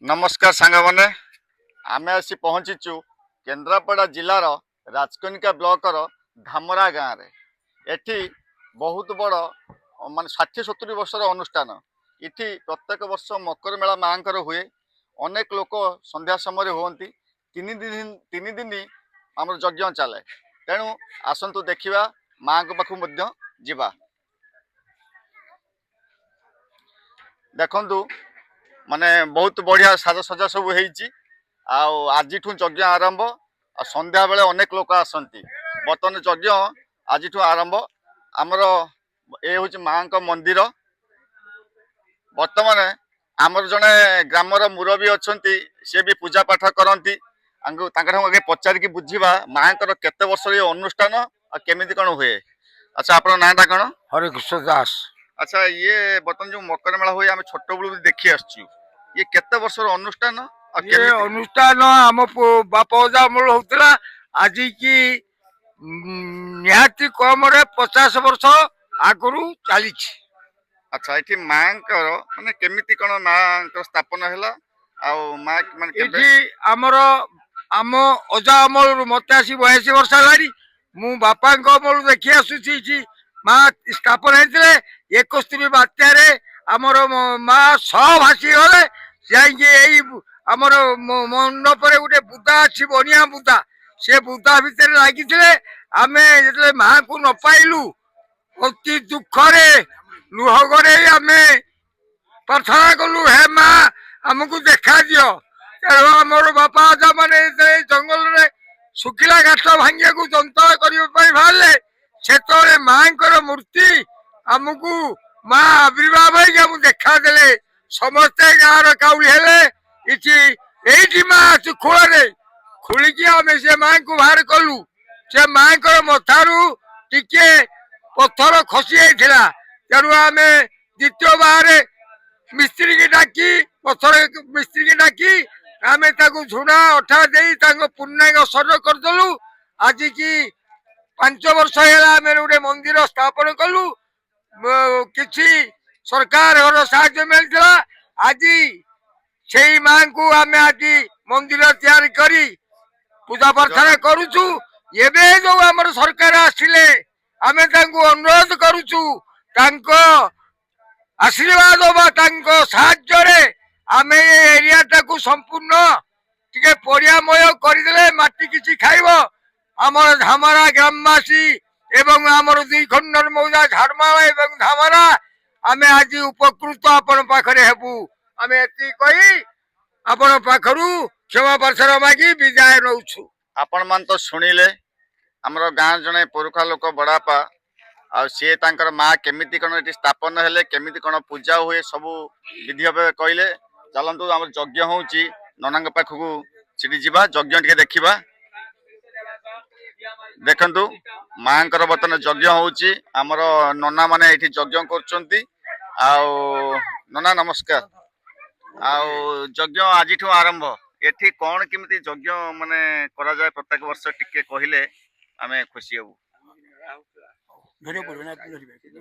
नमस्कार सांग मैंने आम आसी पहुँचीचु केन्द्रापड़ा जिलार राजकनिका ब्लॉकर धामरा गाँव में एठी बहुत बड़ मान 60-70 वर्षर अनुष्ठान इठी प्रत्येक वर्ष मकर मेला माँ हुए अनेक लोक संध्या समय हुंती 3 दिन आम यज्ञ चले तेणु आसतु देखा माँ पाखु जीवा देखु माने बहुत बढ़िया साजसजा सब आज यज्ञ आरंभ आ संध्या बेले अनेक लोक आसती बर्तमान यज्ञ आज आरंभ आमर ये हूँ माँ मंदिर बर्तमान आमर जड़े ग्रामर मुरबी अच्छा सी भी पूजा पाठ करती पचारिकी बुझा माँ केते वर्ष ये अनुष्ठान केमी कौन हुए। अच्छा आप नाटा कौन? हरिकृष्ण दास। अच्छा ये बर्तमान जो मकर मेला हुए आम छोट बलू देखी आसचु ये केते वर्ष अनुष्ठान ये अनुष्ठान आम बाप अमल होता आज की निहाती कम 50 वर्ष आगु चली। अच्छा ये माँ माने केमिति कौन माँ स्थापन है आमर आम अजा अमल मत आसी 82 वर्ष है मु बापा अमल देखी आसूसी माँ स्थापन होते 71 बात्यार आमर माँ सब भासी गले जाइए आमर मंडप गोटे बुदा अच्छी बढ़िया बुदा से बुदा भितर लगे आम जो माँ को न पाइलु अति दुखरे लुहगरे आम प्रार्थना कलु हे माँ आमको देखा दियो तेणु आमर बापा अजा मैंने जंगल में शुखिला घाट भांगा को जंतरा करने बाहर से माँ मूर्ति आमको माँ आविर्भाव हो देखा दे समस्ते गाँव काउली ये माँ खोल खोलिकी आम से माँ को बाहर कलु से माँ मथारू टिके पत्थर खसी जाता तेणु आम द्वितीय बार मिस्त्री की डाकी पत्थर मिस्त्री की डाकी आम झुणा अठा दे पूर्णांग सर करदेलु आज की 5 वर्ष है आम गोटे मंदिर स्थापन कलु किसी सरकार साहाय्य मिलता आज से माँ को आम आज मंदिर तैयारी करी पूजा प्रार्थना करुचु एबे जो आम सरकार आसिले आम अनुरोध करुचु आशीर्वाद साहाय्य आम एरिया टाक संपूर्ण टे पड़ियामय करदे माटी किसी खाइब आमर धामरा ग्रामवासी एवं आमर 2 खंडर मौजा झाड़माला एवं धामरा आम आज उपकृत आपण पाखरे हेबू आम एति कही आपण पाखरु क्षमा प्रार्थना मागी विदाय नौछु। आपण मान तो सुनिले आमर गाँ जने पुरुखा लोक बड़ापा आ सी तांकर माँ केमिति कौन ये स्थापन हेले केमिति कौन पूजा हुए सबू विधि भाव कहले चलतु आम यज्ञ हूँ नना पाखक सीटी जावा यज्ञ टे देखा देखु माँ बर्तन यज्ञ हूँ आमर नना माने ये यज्ञ कर नना नमस्कार यज्ञ आज आरंभ एठी कौन केमिति यज्ञ माने करा जाए प्रत्येक वर्ष टिके कहले आमे खुशी हबू।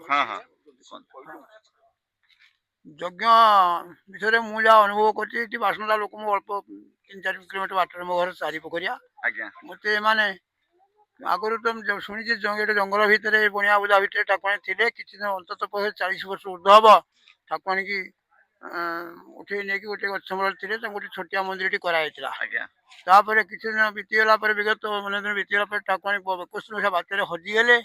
हाँ हाँ यज्ञ विषय मुझे अनुभव कर बासना लोक अल्प 3-4 किलोमीटर बाट मो घर चारिपोखरिया मत माने आगुरी तो शुणी जंगल भितर बनिया बुदा भितर ठाकुराणी थे किसी दिन अंतत 40 वर्ष ऊर्ध हम ठाकुराणी की उठे नहीं गोटे गछमूल थे गोटे छोटिया मंदिर कराइला किसी दिन बीतीगला विगत मन दिन बीतीगला ठाकुराणी 21 बात्यार हजिगले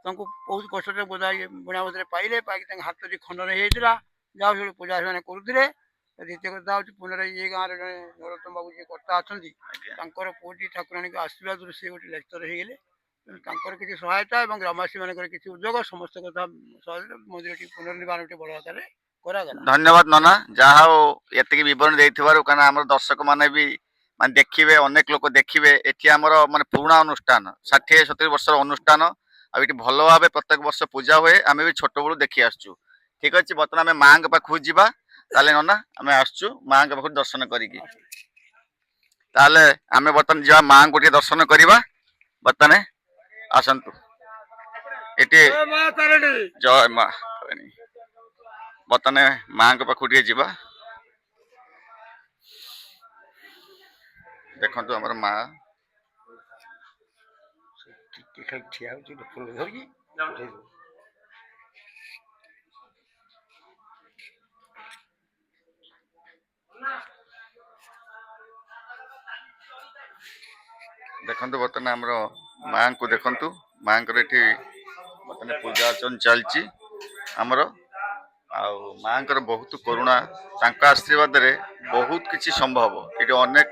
बहुत कष्ट बोधा बुणा बोधे पाइले पाई हाथ खंडन होता जहाँ सब पूजा से करुले द्वितीय कथा हूँ पुनः ये गाँव नरोत्तम बाबू जी कर्ता अच्छा पुटी ठाकुराणी को आशीर्वाद से गोटे लेक्चर होगले किसी सहायता और ग्रामवासी मान किसी उद्योग समस्त कथा मंदिर पुनर्निर्माण बड़ आकार करागला। धन्यवाद नना जहाँ ये बरण देना आम दर्शक मैंने भी मान देखिए अनेक लोक देखिए ये आमर माने पुराणा अनुष्ठान 60-70 वर्ष अनुष्ठान आठ भल भाव प्रत्येक वर्ष पूजा हुए आम भी छोट बड़ू देखी आसचु। ठीक अच्छे बर्तमान आम माँ पाखु जावा ताले नना आम आसचु माँ पाखु दर्शन करिकी ताले आम बर्तमान जा माँ को दर्शन करवा बर्तमान आसतु ये जय माँ बर्तमान माँ पाखु जावा। ଦେଖନ୍ତୁ ଆମର ମା ଟିକେ ଖାଲି ଠିଆ ହଉଛି ଗୋଟେ ଫୁଲ ଧରିକି ଉଠେଇ ଦଉ। ଦେଖନ୍ତୁ ବର୍ତ୍ତମାନ ଆମର ମାଙ୍କୁ ଦେଖନ୍ତୁ ମାଙ୍କର ଏଠି ବର୍ତ୍ତମାନ ପୂଜା ଅର୍ଚ୍ଚନା ଚାଲିଛି ଆମର ଆଉ ମାଙ୍କର ବହୁତ କରୁଣା ତାଙ୍କ ଆଶୀର୍ବାଦରେ ବହୁତ କିଛି ସମ୍ଭବ ଏଠି ଅନେକ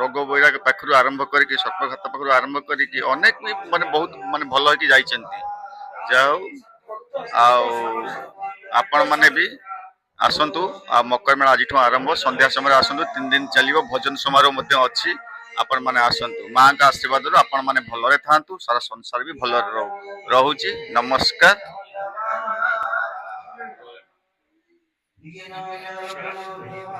ରୋଗ ବୈରାଗ ପାଖରୁ ଆରମ୍ଭ କରିକି ସର୍ପଘାତ ପାଖରୁ ଆରମ୍ଭ କରିକି ଅନେକ ବି ମାନେ ବହୁତ ମାନେ ଭଲ ହେଇକି ଯାଇଛନ୍ତି ଯାହା ହଉ ଆଉ ଆପଣମାନେ ବି ଆସନ୍ତୁ ଆଉ ମକର ମେଳା ଆଜିଠୁ ଆରମ୍ଭ ସନ୍ଧ୍ୟା ସମୟରେ ଆସନ୍ତୁ 3 ଦିନ ଚାଲିବ ଭୋଜନ ସମାରୋହ ମଧ୍ୟ ଅଛି ଆପଣମାନେ ଆସନ୍ତୁ ମାଙ୍କ ଆଶୀର୍ବାଦରୁ ଆପଣମାନେ ଭଲରେ ଥାଆନ୍ତୁ ସାରା ସଂସାର ବି ଭଲରେ ରହୁଛି ନମସ୍କାର।